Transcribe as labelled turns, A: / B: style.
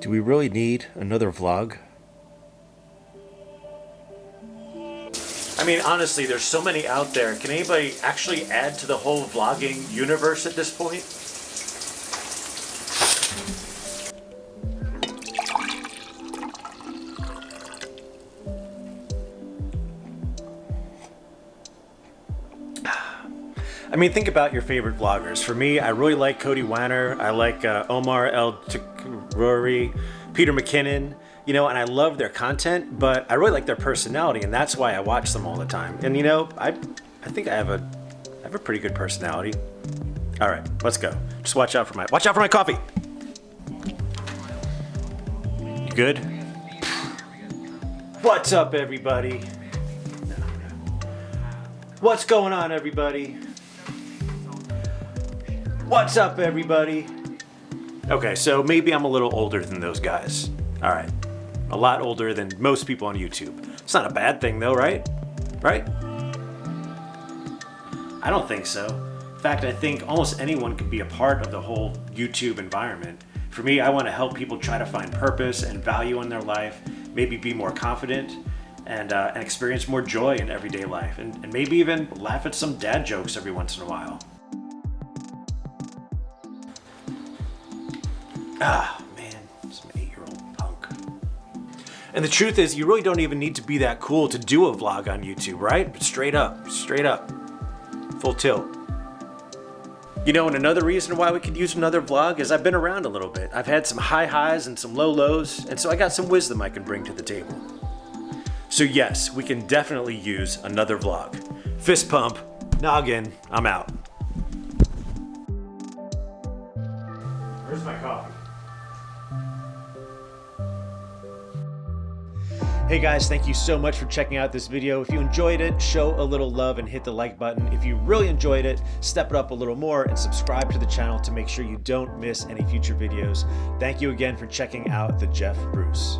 A: Do we really need another vlog? I mean, honestly, there's so many out there. Can anybody actually add to the whole vlogging universe at this point? I mean, think about your favorite vloggers. For me, I really like Cody Wanner. I like Omar El Takrori, Peter McKinnon, you know, and I love their content, but I really like their personality, and that's why I watch them all the time. And you know, I think I have a pretty good personality. All right, let's go. Just watch out for my coffee. You good? What's up, everybody? What's going on, everybody? What's up, everybody? Okay, so maybe I'm a little older than those guys. All right, a lot older than most people on YouTube. It's not a bad thing though, right? Right? I don't think so. In fact, I think almost anyone can be a part of the whole YouTube environment. For me, I want to help people try to find purpose and value in their life, maybe be more confident, and experience more joy in everyday life, and maybe even laugh at some dad jokes every once in a while. Ah, man, some 8-year-old punk. And the truth is, you really don't even need to be that cool to do a vlog on YouTube, right? But straight up, full tilt. You know, and another reason why we could use another vlog is I've been around a little bit. I've had some high highs and some low lows, and so I got some wisdom I can bring to the table. So yes, we can definitely use another vlog. Fist pump, noggin, I'm out. Where's my coffee? Hey guys, thank you so much for checking out this video. If you enjoyed it, show a little love and hit the like button. If you really enjoyed it, step it up a little more and subscribe to the channel to make sure you don't miss any future videos. Thank you again for checking out The Jeff Bruce.